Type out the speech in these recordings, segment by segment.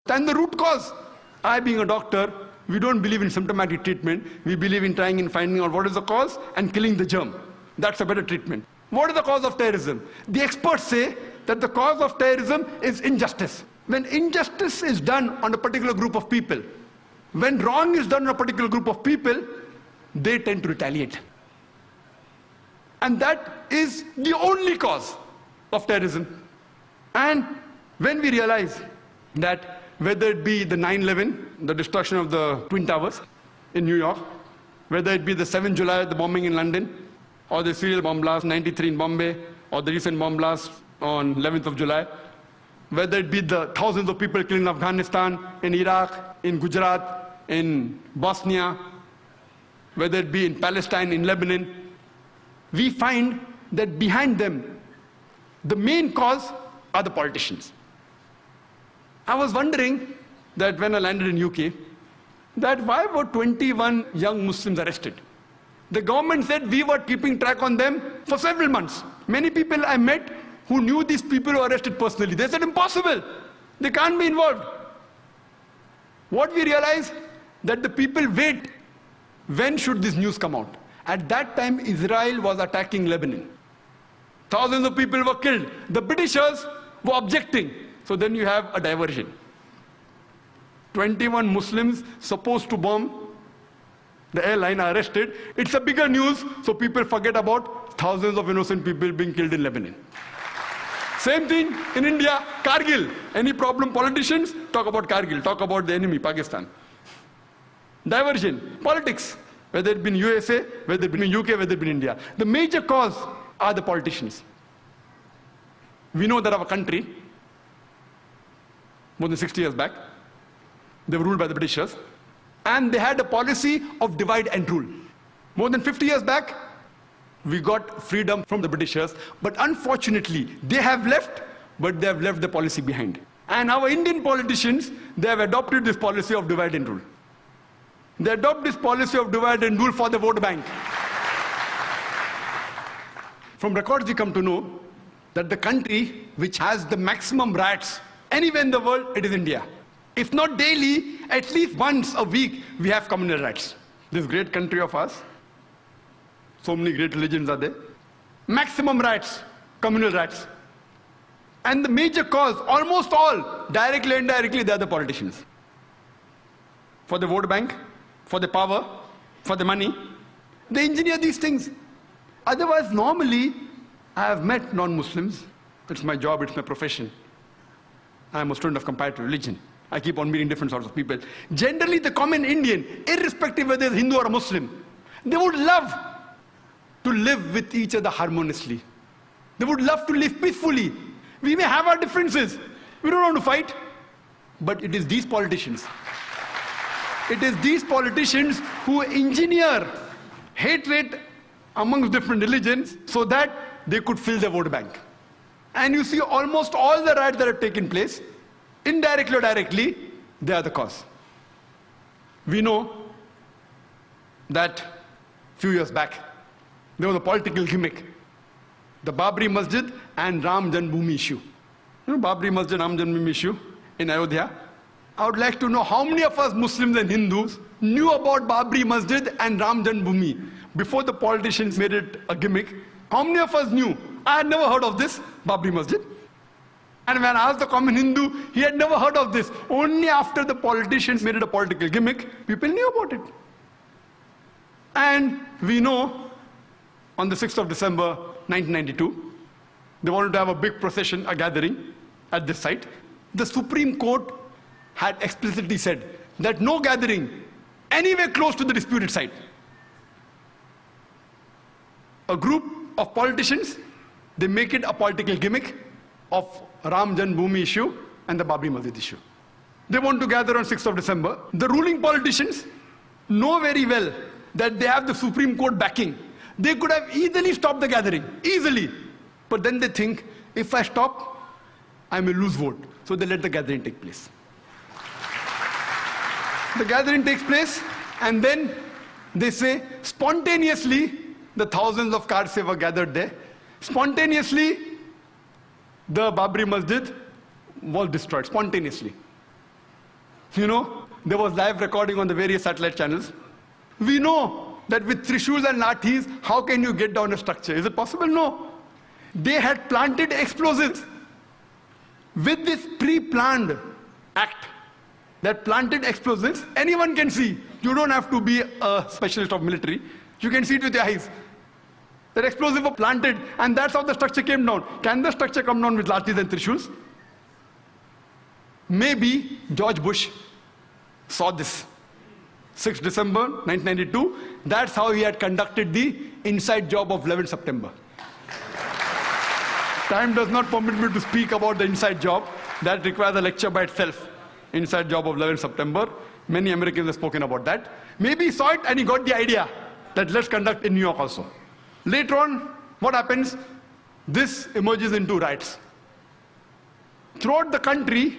And the root cause, I being a doctor, we don't believe in symptomatic treatment. We believe in trying and finding out what is the cause and killing the germ. That's a better treatment. What is the cause of terrorism? The experts say that the cause of terrorism is injustice. When injustice is done on a particular group of people, when wrong is done on a particular group of people, they tend to retaliate. And that is the only cause of terrorism. And when we realize that whether it be the 9/11, the destruction of the Twin Towers in New York, whether it be the 7th July, the bombing in London, or the serial bomb blast 93 in Bombay, or the recent bomb blast on 11th of July, whether it be the thousands of people killed in Afghanistan, in Iraq, in Gujarat, in Bosnia, whether it be in Palestine, in Lebanon, we find that behind them, the main cause are the politicians. I was wondering that when I landed in UK, that why were 21 young Muslims arrested? The government said we were keeping track on them for several months. Many people I met who knew these people who were arrested personally. They said, impossible. They can't be involved. What we realized, that the people wait, when should this news come out? At that time, Israel was attacking Lebanon. Thousands of people were killed. The Britishers were objecting. So then you have a diversion. 21 Muslims supposed to bomb the airline are arrested. It's a bigger news, so people forget about thousands of innocent people being killed in Lebanon. Same thing in India, Kargil. Any problem, politicians talk about Kargil, talk about the enemy, Pakistan. Diversion, politics, whether it be in USA, whether it be in UK, whether it be in India. The major cause are the politicians. We know that our country, more than 60 years back, they were ruled by the Britishers, and they had a policy of divide and rule. More than 50 years back, we got freedom from the Britishers, but unfortunately, they have left, but they have left the policy behind. And our Indian politicians, they have adopted this policy of divide and rule. They adopt this policy of divide and rule for the vote bank. From records, we come to know that the country which has the maximum riots anywhere in the world, it is India. If not daily, at least once a week, we have communal riots. This great country of ours, so many great religions are there. Maximum riots, communal riots. And the major cause, almost all, directly and indirectly, they are the politicians. For the vote bank, for the power, for the money, they engineer these things. Otherwise, normally, I have met non-Muslims. It's my job, it's my profession. I'm a student of comparative religion. I keep on meeting different sorts of people. Generally, the common Indian, irrespective whether it's Hindu or a Muslim, they would love to live with each other harmoniously. They would love to live peacefully. We may have our differences. We don't want to fight. But it is these politicians. It is these politicians who engineer hatred amongst different religions so that they could fill their vote bank. And you see almost all the riots that have taken place, indirectly or directly, they are the cause. We know that a few years back, there was a political gimmick. The Babri Masjid and Ram Janmabhoomi issue. You know Babri Masjid, Ram Janmabhoomi issue in Ayodhya? I would like to know how many of us Muslims and Hindus knew about Babri Masjid and Ram Janmabhoomi before the politicians made it a gimmick. How many of us knew? I had never heard of this, Babri Masjid. And when I asked the common Hindu, he had never heard of this. Only after the politicians made it a political gimmick, people knew about it. And we know, on the 6th of December, 1992, they wanted to have a big procession, a gathering at this site. The Supreme Court had explicitly said that no gathering anywhere close to the disputed site. A group of politicians, they make it a political gimmick of Ram Janmabhoomi issue and the Babri Masjid issue. They want to gather on 6th of December. The ruling politicians know very well that they have the Supreme Court backing. They could have easily stopped the gathering, easily. But then they think, if I stop, I may lose vote. So they let the gathering take place. The gathering takes place, and then they say, spontaneously, the thousands of car sevas gathered there. Spontaneously, the Babri Masjid was destroyed, spontaneously. You know, there was live recording on the various satellite channels. We know that with Trishuls and Lathis, how can you get down a structure? Is it possible? No. They had planted explosives. With this pre-planned act that planted explosives, anyone can see. You don't have to be a specialist of military. You can see it with your eyes. That explosive were planted, and that's how the structure came down. Can the structure come down with Lathis and Trishuls? Maybe George Bush saw this. 6 December 1992, that's how he had conducted the inside job of 11 September. Time does not permit me to speak about the inside job. That requires a lecture by itself. Inside job of 11 September. Many Americans have spoken about that. Maybe he saw it and he got the idea that let's conduct in New York also. Later on, what happens? This emerges into riots. Throughout the country,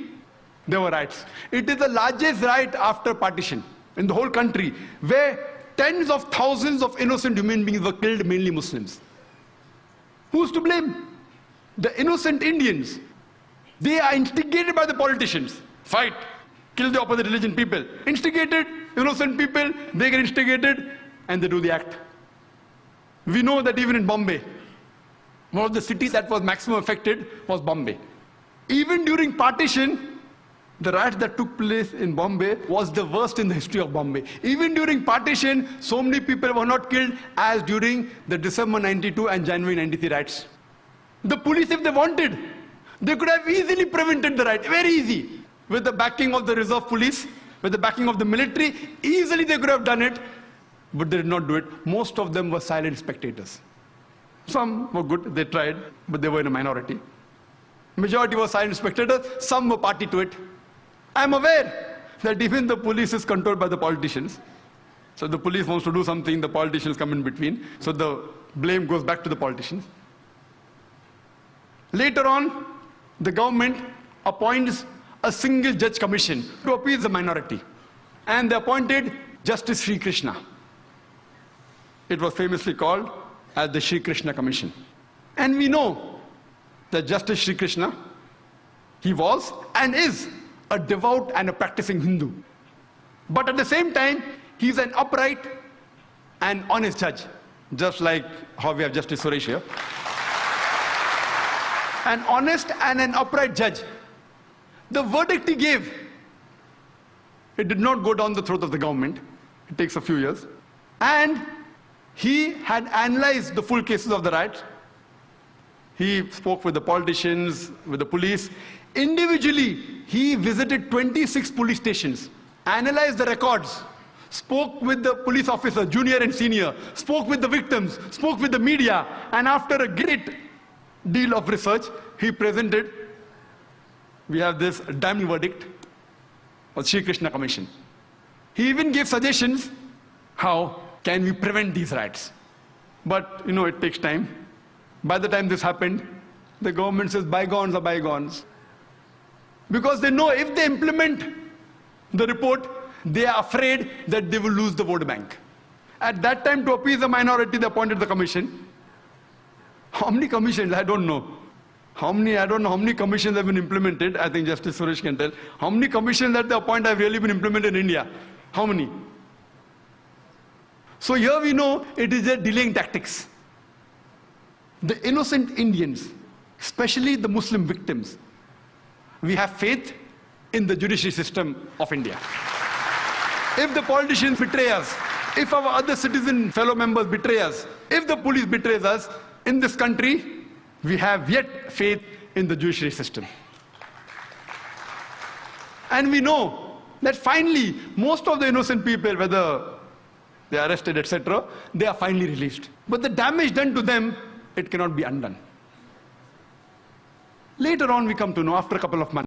there were riots. It is the largest riot after partition in the whole country, where tens of thousands of innocent human beings were killed, mainly Muslims. Who's to blame? The innocent Indians. They are instigated by the politicians. Fight, kill the opposite religion people. Instigated, innocent people, they get instigated and they do the act. We know that even in Bombay, one of the cities that was maximum affected was Bombay. Even during partition, the riots that took place in Bombay was the worst in the history of Bombay. Even during partition, so many people were not killed as during the December 92 and January 93 riots. The police, if they wanted, they could have easily prevented the riot, very easy. With the backing of the reserve police, with the backing of the military, easily they could have done it, but they did not do it. Most of them were silent spectators. Some were good, they tried, but they were in a minority. Majority were silent spectators, some were party to it. I am aware that even the police is controlled by the politicians. So the police wants to do something, the politicians come in between. So the blame goes back to the politicians. Later on, the government appoints a single judge commission to appease the minority. And they appointed Justice Sri Krishna. It was famously called as the Sri Krishna Commission. And we know that Justice Sri Krishna, he was and is a devout and a practicing Hindu. But at the same time, he's an upright and honest judge, just like how we have Justice Suresh here. An honest and an upright judge. The verdict he gave, it did not go down the throat of the government. It takes a few years. And he had analyzed the full cases of the riots. He spoke with the politicians, with the police. Individually, he visited 26 police stations, analyzed the records, spoke with the police officer, junior and senior, spoke with the victims, spoke with the media, and after a great deal of research, he presented, we have this diamond verdict of Sri Krishna Commission. He even gave suggestions, how can we prevent these riots? But, you know, it takes time. By the time this happened, the government says bygones are bygones. Because they know if they implement the report, they are afraid that they will lose the vote bank. At that time, to appease the minority, they appointed the commission. How many commissions? I don't know. I don't know how many commissions have been implemented. I think Justice Suresh can tell. How many commissions that they appoint have really been implemented in India? How many? So here we know it is a delaying tactics. The innocent Indians, especially the Muslim victims, we have faith in the judiciary system of India. If the politicians betray us, if our other citizen fellow members betray us, if the police betrays us, in this country, we have yet faith in the judiciary system. And we know that finally, most of the innocent people, whether they are arrested, etc., they are finally released. But the damage done to them, it cannot be undone. Later on, we come to know, after a couple of months,